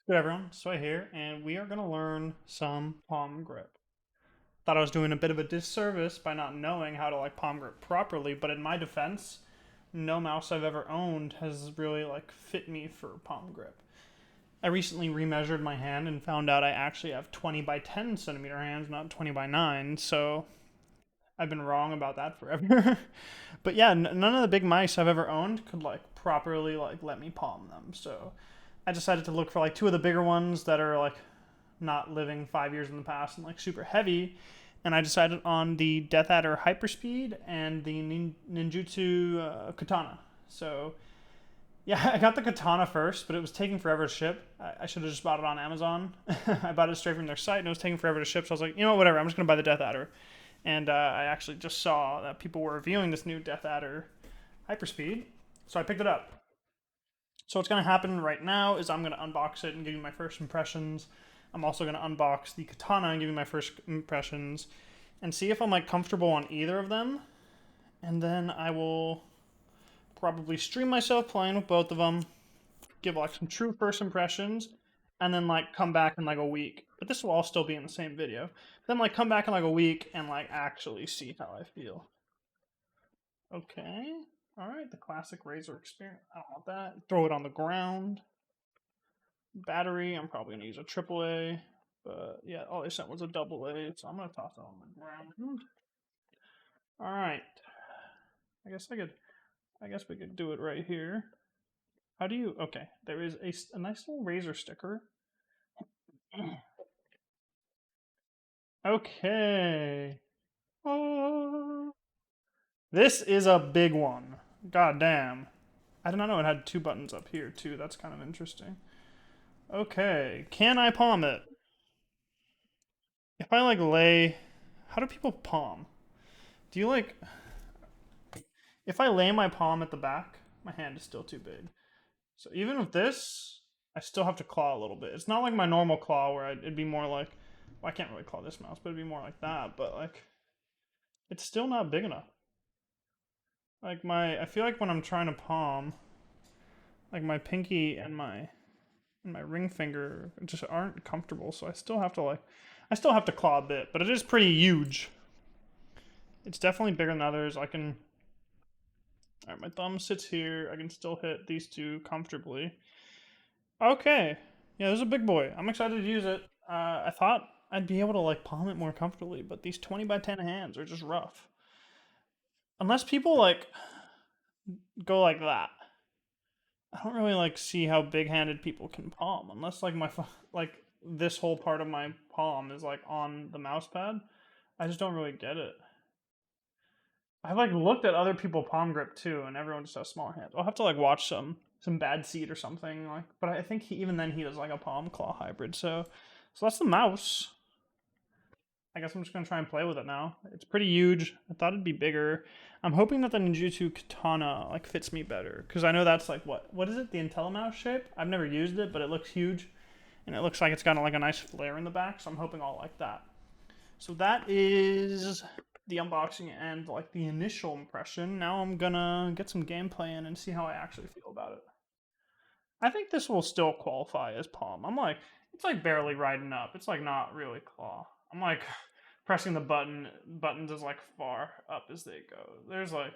Good everyone, Sway here, and we are going to learn some palm grip. Thought I was doing a bit of a disservice by not knowing how to palm grip properly, but in my defense, no mouse I've ever owned has really fit me for palm grip. I recently remeasured my hand and found out I actually have 20 by 10 centimeter hands, not 20 by 9, so I've been wrong about that forever. But yeah, none of the big mice I've ever owned could properly let me palm them. So I decided to look for two of the bigger ones that are not living 5 years in the past and super heavy. And I decided on the Deathadder Hyperspeed and the Ninjutsu Katana. So yeah, I got the Katana first, but it was taking forever to ship. I should have just bought it on Amazon. I bought it straight from their site, and it was taking forever to ship. So I was like, you know what, whatever. I'm just gonna buy the Deathadder. And I actually just saw that people were reviewing this new Deathadder Hyperspeed, so I picked it up. So what's going to happen right now is I'm going to unbox it and give you my first impressions. I'm also going to unbox the Katana and give you my first impressions and see if I'm comfortable on either of them. And then I will probably stream myself playing with both of them, give some true first impressions, and then come back in a week. But this will all still be in the same video. Then come back in a week and actually see how I feel. Okay. All right, the classic Razer experience. I don't want that. Throw it on the ground. Battery, I'm probably gonna use a AAA, but yeah, all they sent was a AA, so I'm gonna toss it on the ground. All right. I guess we could do it right here. How do you? Okay, there is a nice little Razer sticker. Okay. This is a big one. God damn. I did not know it had two buttons up here too. That's kind of interesting. Okay, can I palm it? If I lay, how do people palm? Do you if I lay my palm at the back, my hand is still too big. So even with this, I still have to claw a little bit. It's not like my normal claw where it'd be more well, I can't really claw this mouse, but it'd be more like that. But it's still not big enough. I feel like when I'm trying to palm, my pinky and my ring finger just aren't comfortable. So I still have to I still have to claw a bit, but it is pretty huge. It's definitely bigger than others. All right, my thumb sits here. I can still hit these two comfortably. Okay. Yeah, this is a big boy. I'm excited to use it. I thought I'd be able to palm it more comfortably, but these 20 by 10 hands are just rough. Unless people go like that. I don't really see how big-handed people can palm unless my this whole part of my palm is on the mouse pad. I just don't really get it. I've looked at other people palm grip too, and everyone just has smaller hands. I'll have to watch some bad seed or something but I think even then he does a palm claw hybrid. So that's the mouse. I guess I'm just gonna try and play with it now. It's pretty huge. I thought it'd be bigger. I'm hoping that the Ninjutsu Katana fits me better because I know that's what is it? The IntelliMouse shape. I've never used it, but it looks huge, and it looks like it's got a nice flare in the back. So I'm hoping I'll like that. So that is the unboxing and the initial impression. Now I'm gonna get some gameplay in and see how I actually feel about it. I think this will still qualify as palm. It's barely riding up. It's not really claw. I'm pressing the buttons as far up as they go. There's I'm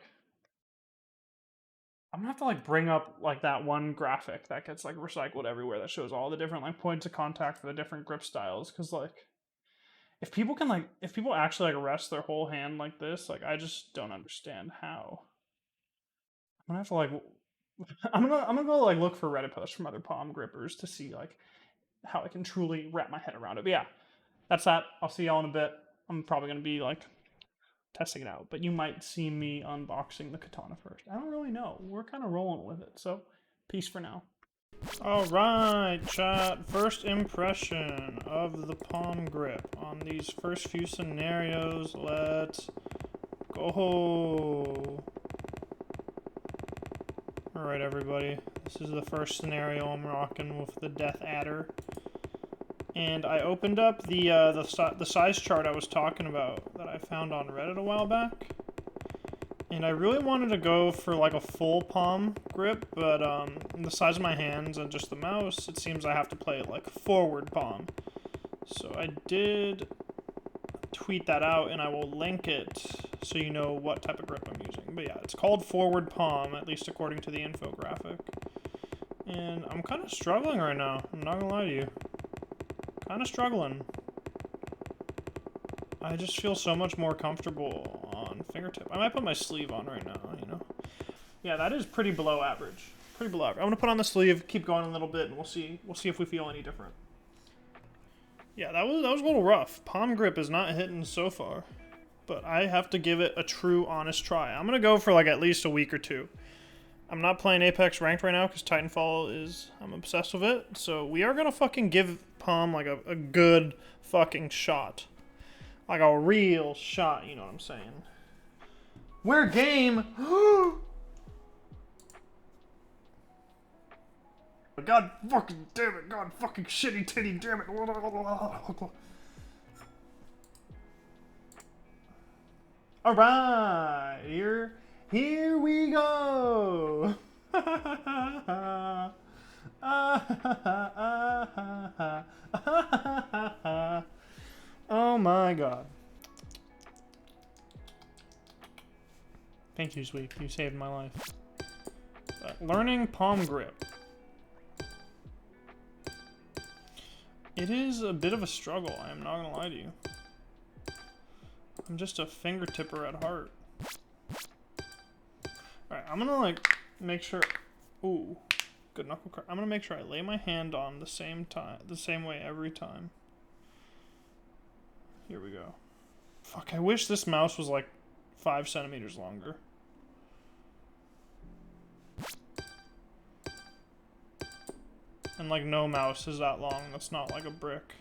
gonna have to bring up that one graphic that gets recycled everywhere that shows all the different points of contact for the different grip styles. Because if people actually rest their whole hand like this, I just don't understand how. I'm gonna have to I'm gonna go look for Reddit posts from other palm grippers to see how I can truly wrap my head around it. But yeah, that's that. I'll see y'all in a bit. I'm probably gonna be testing it out, but you might see me unboxing the Katana first. I don't really know. We're kind of rolling with it, so peace for now. All right, chat. First impression of the palm grip on these first few scenarios. Let's go. All right, everybody. This is the first scenario I'm rocking with the Deathadder, and I opened up the size chart I was talking about that I found on Reddit a while back, And I really wanted to go for like a full palm grip, but the size of my hands and just the mouse, it seems I have to play it like forward palm. So I did tweet that out, and I will link it so you know what type of grip I'm using. But yeah, it's called forward palm, at least according to the infographic. And I'm kind of struggling right now, I'm not gonna lie to you. Kind of struggling. I just feel so much more comfortable on fingertip. I might put my sleeve on right now, you know. Yeah, that is pretty below average. Pretty below average. I'm gonna put on the sleeve, keep going a little bit, and we'll see if we feel any different. Yeah, that was a little rough. Palm grip is not hitting so far, but I have to give it a true, honest try. I'm gonna go for like at least a week or two. I'm not playing Apex ranked right now because Titanfall is, I'm obsessed with it. So we are gonna fucking give Palm like a good fucking shot. Like a real shot, you know what I'm saying? We're game! God fucking damn it, God fucking shitty titty damn it. Alright, here we go! Oh my god. Thank you, sweet. You saved my life. Learning palm grip. It is a bit of a struggle, I am not gonna lie to you. I'm just a fingertipper at heart. Alright, I'm gonna like make sure. Ooh, good knuckle crack. I'm gonna make sure I lay my hand on the same way every time. Here we go. Fuck, I wish this mouse was like 5 centimeters longer. And like no mouse is that long, that's not like a brick.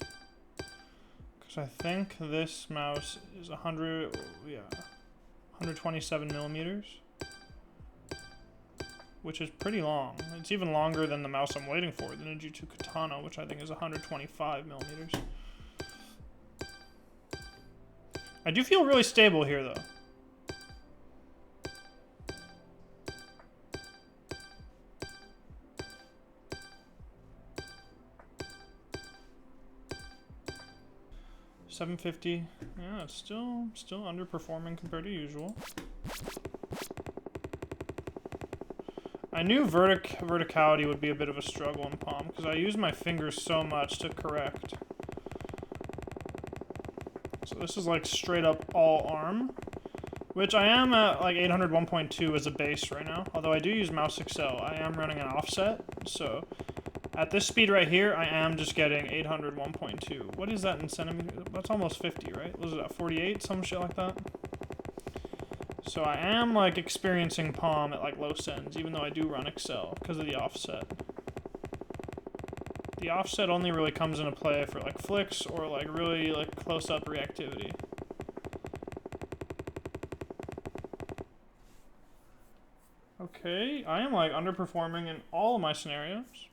Because I think this mouse is 127 millimeters. Which is pretty long. It's even longer than the mouse I'm waiting for, the Ninjutsu Katana, which I think is 125 millimeters. I do feel really stable here, though. $750. Yeah, it's still underperforming compared to usual. I knew verticality would be a bit of a struggle in palm because I use my fingers so much to correct. So this is like straight up all arm, which I am at like 800 1.2 as a base right now. Although I do use mouse excel, I am running an offset. So at this speed right here, I am just getting 800 1.2. What is that in centimeters? That's almost 50, right? Was it at 48? Some shit like that. So I am like experiencing palm at like low sends, even though I do run excel because of the offset. The offset only really comes into play for like flicks or like really like close-up reactivity. Okay, I am like underperforming in all of my scenarios.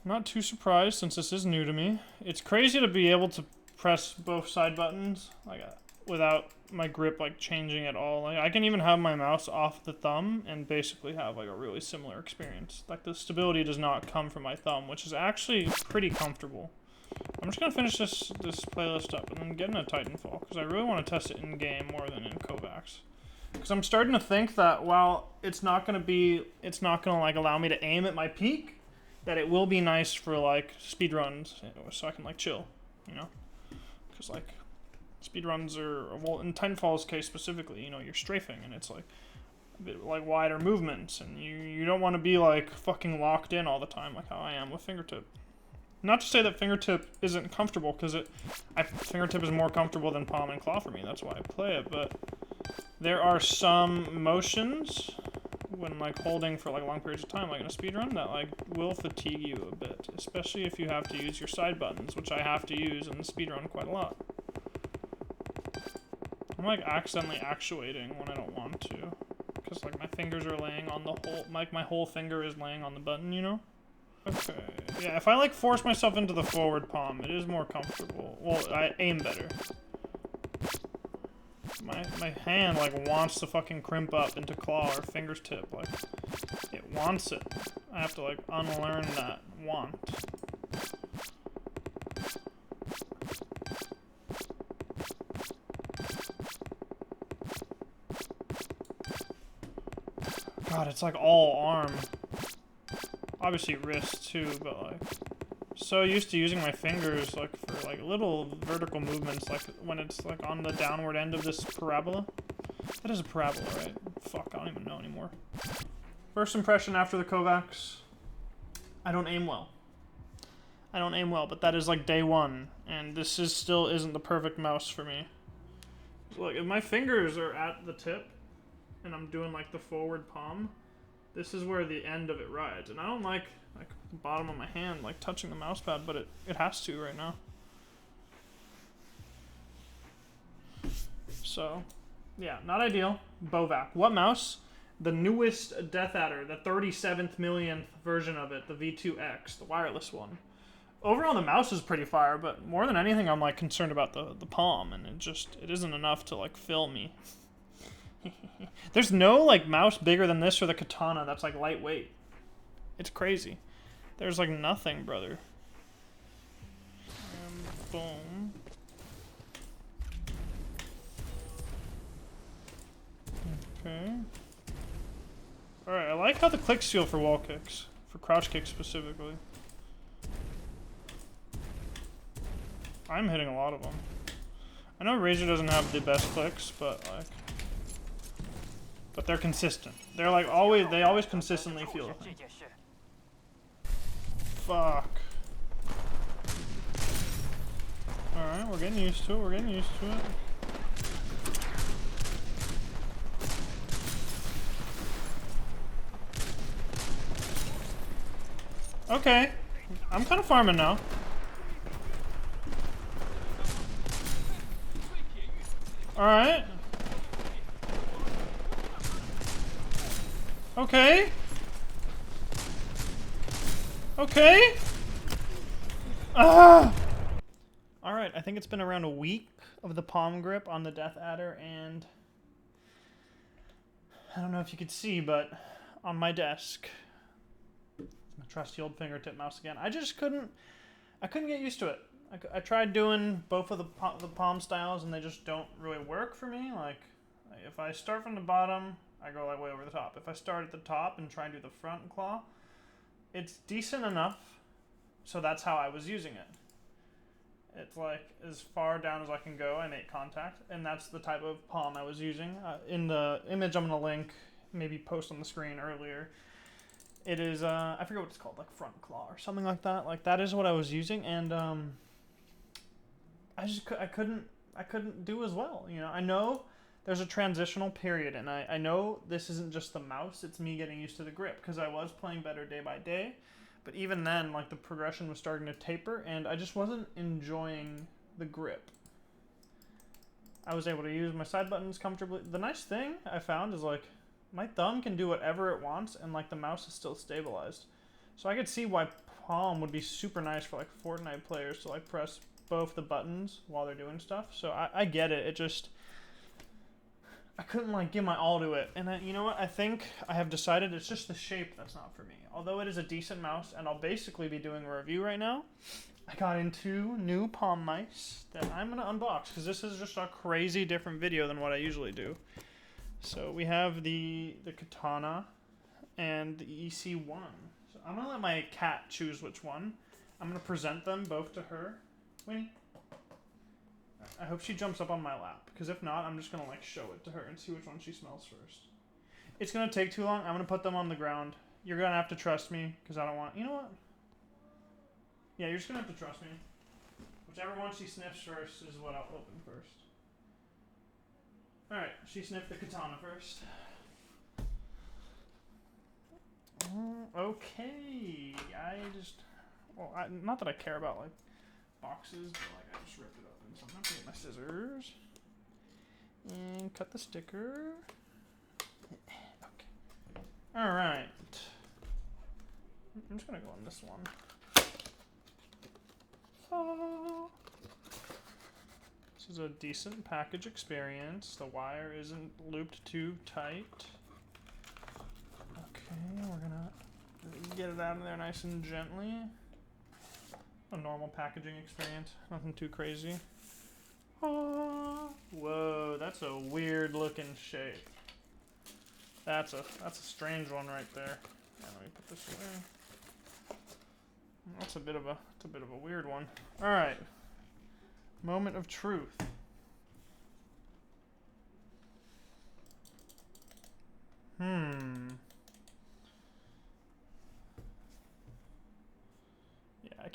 Not too surprised since this is new to me. It's crazy to be able to press both side buttons like without my grip like changing at all. Like I can even have my mouse off the thumb and basically have like a really similar experience. Like the stability does not come from my thumb, which is actually pretty comfortable. I'm just gonna finish this playlist up and then get into Titanfall because I really want to test it in game more than in Kovacs. Because I'm starting to think that while it's not gonna like allow me to aim at my peak, that it will be nice for like speed runs, so I can like chill, you know? Because like speedruns are, well, in Titanfall's case specifically, you know, you're strafing and it's like a bit like wider movements and you don't want to be like fucking locked in all the time like how I am with fingertip. Not to say that fingertip isn't comfortable, because fingertip is more comfortable than palm and claw for me, that's why I play it, but there are some motions when like holding for like long periods of time, like in a speedrun, that like will fatigue you a bit, especially if you have to use your side buttons, which I have to use in the speedrun quite a lot. I'm like accidentally actuating when I don't want to, because like my fingers are laying on the whole, like my whole finger is laying on the button, you know? Okay, yeah, if I like force myself into the forward palm, it is more comfortable. Well, I aim better. My hand like wants to fucking crimp up into claw or fingertip. Like it wants it. I have to like unlearn that want. God, it's like all arm. Obviously wrist too, but like so used to using my fingers like for like little vertical movements, like when it's like on the downward end of this parabola. That is a parabola, right? Fuck, I don't even know anymore. First impression after the Kovacs. I don't aim well. I don't aim well, but that is like day one, and this is still isn't the perfect mouse for me. Look, if my fingers are at the tip, and I'm doing like the forward palm, this is where the end of it rides, and I don't like the bottom of my hand like touching the mouse pad, but it has to right now. So, yeah, not ideal. Bovac. What mouse? The newest Deathadder, the 37th millionth version of it, the V2X, the wireless one. Overall, the mouse is pretty fire, but more than anything, I'm like concerned about the palm, and it isn't enough to like fill me. There's no like mouse bigger than this or the Katana that's like lightweight. It's crazy. There's like nothing, brother. Boom. Okay. Alright, I like how the clicks feel for wall kicks. For crouch kicks specifically. I'm hitting a lot of them. I know Razer doesn't have the best clicks, but like... But they're consistent. They're like they always consistently feel a thing. Fuck. Alright, we're getting used to it, we're getting used to it. Okay. I'm kind of farming now. Alright. Okay. Okay. Ah. Alright, I think it's been around a week of the palm grip on the Deathadder, and I don't know if you could see, but on my desk, my trusty old fingertip mouse again. I couldn't get used to it. I tried doing both of the palm styles, and they just don't really work for me. Like, if I start from the bottom, I go like way over the top. If I start at the top and try and do the front claw, it's decent enough, so that's how I was using it. It's like as far down as I can go, I make contact, and that's the type of palm I was using. In the image I'm going to link, maybe post on the screen earlier, it is, I forget what it's called, like front claw or something like that. Like, that is what I was using, and I couldn't do as well. You know, I know there's a transitional period, and I know this isn't just the mouse, it's me getting used to the grip, because I was playing better day by day, but even then, like, the progression was starting to taper, and I just wasn't enjoying the grip. I was able to use my side buttons comfortably. The nice thing I found is, like, my thumb can do whatever it wants, and, like, the mouse is still stabilized. So I could see why palm would be super nice for, like, Fortnite players to, like, press both the buttons while they're doing stuff. So I get it. It just... I couldn't, like, give my all to it. And you know what? I think I have decided it's just the shape that's not for me. Although it is a decent mouse, and I'll basically be doing a review right now, I got into new palm mice that I'm going to unbox, because this is just a crazy different video than what I usually do. So we have the Katana and the EC1. So I'm going to let my cat choose which one. I'm going to present them both to her. Winnie. I hope she jumps up on my lap, because if not, I'm just going to like show it to her and see which one she smells first. It's going to take too long. I'm going to put them on the ground. You're going to have to trust me, because I don't want... You know what? Yeah, you're just going to have to trust me. Whichever one she sniffs first is what I'll open first. Alright, she sniffed the Katana first. Okay. Well, not that I care about, like, boxes, but, like, I just ripped it open. So I'm going to get my scissors. And cut the sticker. Okay. Alright. I'm just going to go on this one. Oh. So This is a decent package experience. The wire isn't looped too tight. Okay, we're gonna get it out of there nice and gently. A normal packaging experience, nothing too crazy. Oh, whoa, that's a weird looking shape. That's a strange one right there. Yeah, let me put this away. That's a bit of a weird one. All right, moment of truth.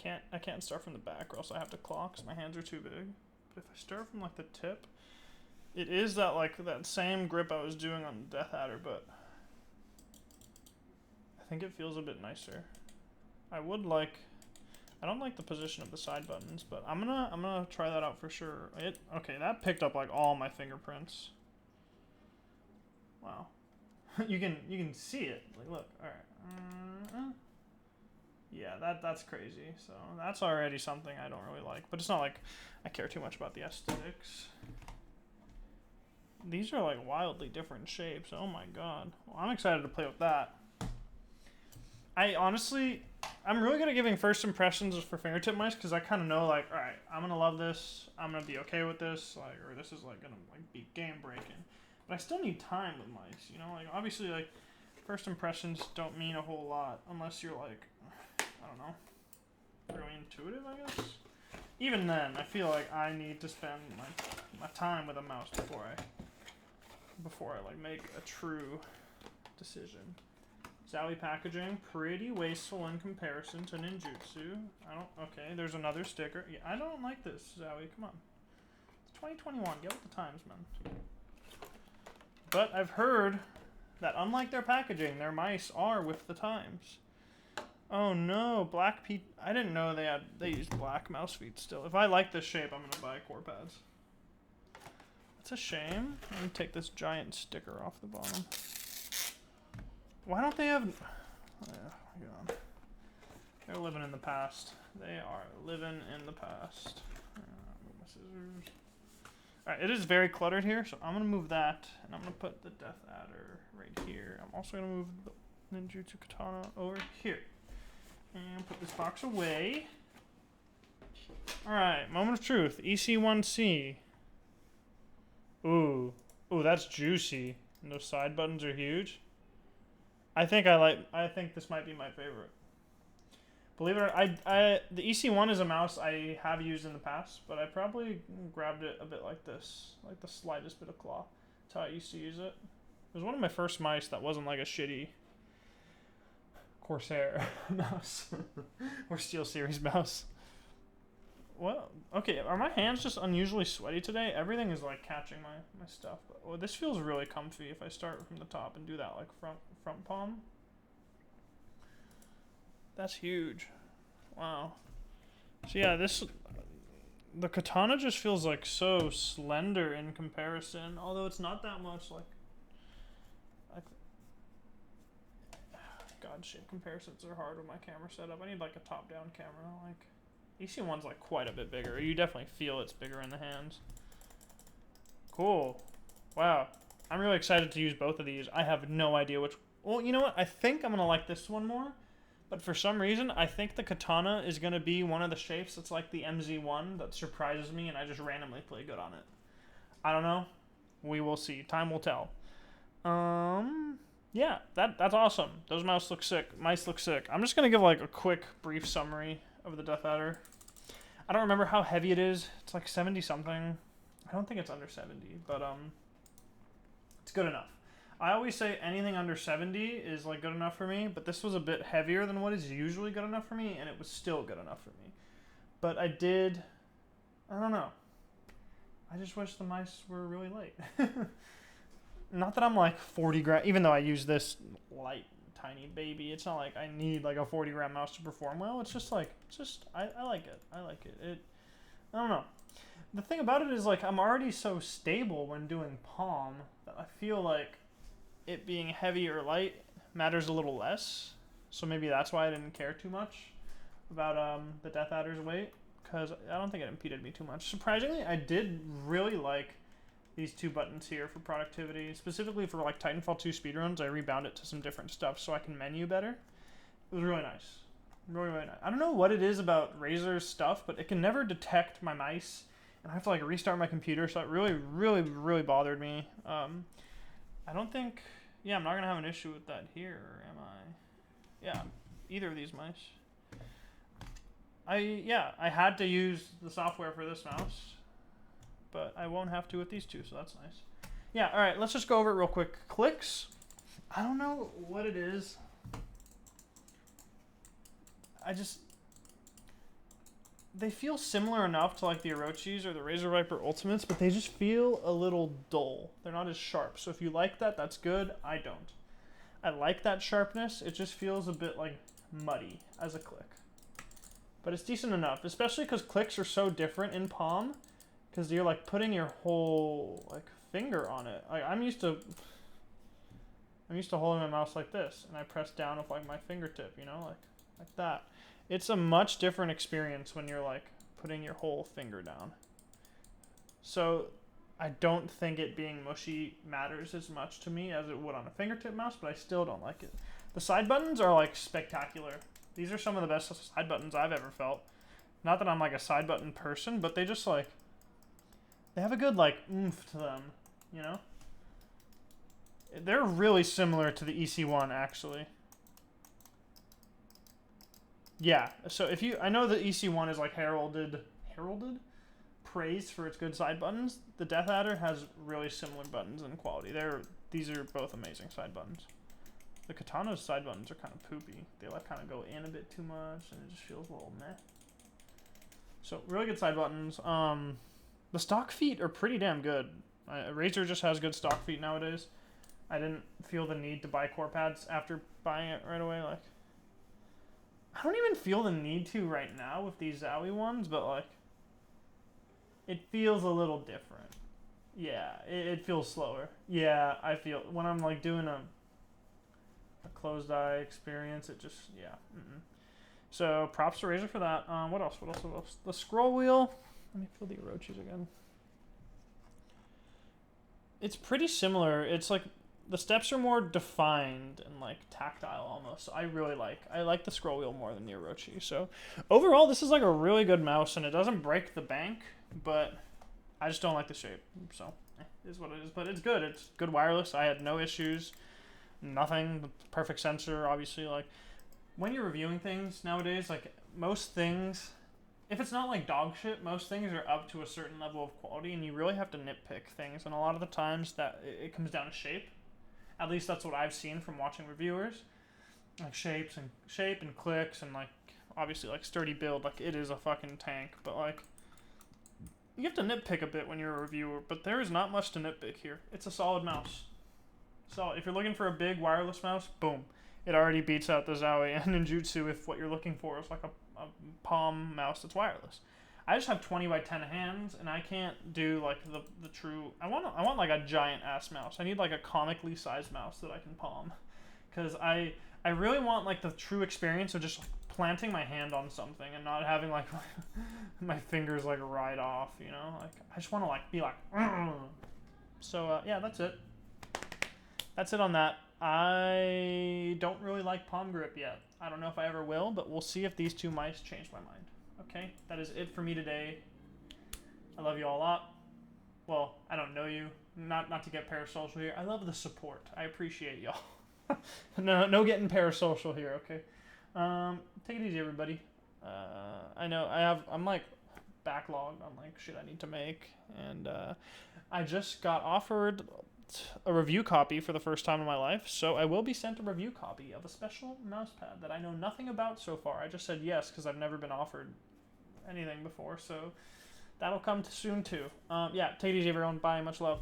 Yeah, I can't start from the back, or else I have to claw because my hands are too big. But if I start from like the tip, it is that that same grip I was doing on Deathadder, but I think it feels a bit nicer. I don't like the position of the side buttons, but I'm gonna try that out for sure. Okay, that picked up like all my fingerprints. Wow, you can see it. Like, look, all right. Yeah, that's crazy. So that's already something I don't really like, but it's not like I care too much about the aesthetics. These are like wildly different shapes. Oh my god. Well, I'm excited to play with that. I'm really good at giving first impressions for fingertip mice because I kind of know like, all right, I'm gonna love this. I'm gonna be okay with this, like, or this is like gonna like be game breaking. But I still need time with mice, you know. Like obviously, like first impressions don't mean a whole lot unless you're like, I don't know, really intuitive, I guess. Even then, I feel like I need to spend my time with a mouse before I like make a true decision. Zowie packaging, pretty wasteful in comparison to ninjutsu. Okay, there's another sticker. Yeah, I don't like this, Zowie, come on. It's 2021, get with the times, man. But I've heard that unlike their packaging, their mice are with the times. Oh no, I didn't know they used black mouse feet still. If I like this shape, I'm gonna buy core pads. That's a shame. Let me take this giant sticker off the bottom. Why don't they have... Oh my god. They're living in the past. They are living in the past. Move my scissors. Alright, it is very cluttered here, so I'm going to move that. And I'm going to put the Deathadder right here. I'm also going to move the Ninjutsu Katana over here. And put this box away. Alright, moment of truth. EC1C. Ooh. Ooh, that's juicy. And those side buttons are huge. I think this might be my favorite. Believe it or not, the EC1 is a mouse I have used in the past, but I probably grabbed it a bit like this, like the slightest bit of claw. That's how I used to use it. It was one of my first mice that wasn't like a shitty Corsair mouse or SteelSeries mouse. Well, okay, are my hands just unusually sweaty today? Everything is like catching my stuff. But, oh, this feels really comfy if I start from the top and do that like front palm. That's huge. Wow. So yeah, the katana just feels like so slender in comparison, although it's not that much like God shit, comparisons are hard with my camera setup. I need like a top-down camera. Like EC1's like quite a bit bigger. You definitely feel it's bigger in the hands. Cool. Wow. I'm really excited to use both of these. I have no idea which... Well, you know what? I think I'm going to like this one more. But for some reason, I think the katana is going to be one of the shapes that's like the MZ1 that surprises me and I just randomly play good on it. I don't know. We will see. Time will tell. Yeah, that's awesome. Those mice look sick. I'm just going to give like a quick, brief summary of the Deathadder. I don't remember how heavy it is. It's like 70 something. I don't think it's under 70, but it's good enough. I always say anything under 70 is like good enough for me, but this was a bit heavier than what is usually good enough for me, and it was still good enough for me. But I don't know. I just wish the mice were really light. Not that I'm like 40 gram, even though I use this light, tiny baby. It's not like I need like a 40 gram mouse to perform well. It's just like, I like it. I like it. I don't know. The thing about it is like I'm already so stable when doing palm that I feel like it being heavy or light matters a little less. So maybe that's why I didn't care too much about the Deathadder's weight. because I don't think it impeded me too much. Surprisingly, I did really like these two buttons here for productivity, specifically for like Titanfall 2 speedruns. I rebound it to some different stuff so I can menu better. It was really nice. Really, really nice. I don't know what it is about Razer's stuff, but it can never detect my mice, and I have to like restart my computer, so it really, really, really bothered me. I don't think, yeah, I'm not gonna have an issue with that here, am I? Yeah, either of these mice. I had to use the software for this mouse, but I won't have to with these two, so that's nice. Yeah, all right, let's just go over it real quick. Clicks, I don't know what it is. They feel similar enough to like the Orochis or the Razer Viper Ultimates, but they just feel a little dull. They're not as sharp. So if you like that, that's good. I don't. I like that sharpness. It just feels a bit like muddy as a click. But it's decent enough, especially because clicks are so different in Palm, because you're like putting your whole like finger on it. Like I'm used to holding my mouse like this, and I press down with like my fingertip, you know, like that. It's a much different experience when you're like putting your whole finger down. So I don't think it being mushy matters as much to me as it would on a fingertip mouse, but I still don't like it. The side buttons are like spectacular. These are some of the best side buttons I've ever felt. Not that I'm like a side button person, but they just like, they have a good like oomph to them, you know? They're really similar to the EC1 actually. Yeah, so if you, I know the EC1 is like heralded praise for its good side buttons. The Deathadder has really similar buttons in quality. These are both amazing side buttons. The Katana's side buttons are kind of poopy. They like kind of go in a bit too much, and it just feels a little meh. So really good side buttons. The stock feet are pretty damn good. Razer just has good stock feet nowadays. I didn't feel the need to buy core pads after buying it right away. Like, I don't even feel the need to right now with these Zowie ones, but like, it feels a little different. Yeah, it feels slower. Yeah, I feel when I'm like doing a closed eye experience, it just, yeah. So props to Razer for that. What else? What else? The scroll wheel. Let me feel the Orochis again. It's pretty similar. It's like the steps are more defined and like tactile almost. So I like the scroll wheel more than the Orochi. So overall, this is like a really good mouse, and it doesn't break the bank, but I just don't like the shape. So it is what it is, but it's good. It's good wireless. I had no issues. Nothing. Perfect sensor, obviously. Like when you're reviewing things nowadays, like most things, if it's not like dog shit, most things are up to a certain level of quality, and you really have to nitpick things. And a lot of the times that it comes down to shape. At least that's what I've seen from watching reviewers. Like shape and clicks and like obviously like sturdy build. Like it is a fucking tank, but like you have to nitpick a bit when you're a reviewer. But there is not much to nitpick here. It's a solid mouse. So if you're looking for a big wireless mouse, boom, it already beats out the Zowie and Ninjutsu if what you're looking for is like a Palm mouse that's wireless. I just have 20 by 10 hands, and I can't do like the true. I want like a giant ass mouse. I need like a comically sized mouse that I can palm, because I really want like the true experience of just like, planting my hand on something and not having like my fingers like ride off. You know, like I just want to like be like. So yeah, that's it. That's it on that. I don't really like palm grip yet. I don't know if I ever will, but we'll see if these two mice change my mind. Okay, that is it for me today. I love you all a lot. Well, I don't know you. Not to get parasocial here. I love the support. I appreciate y'all. No getting parasocial here, okay? Take it easy, everybody. I know I'm like backlogged on like shit I need to make, and I just got offered a review copy for the first time in my life, so I will be sent a review copy of a special mousepad that I know nothing about so far. I just said yes because I've never been offered anything before, so that'll come soon too. Yeah, take it easy, everyone. Bye. Much love.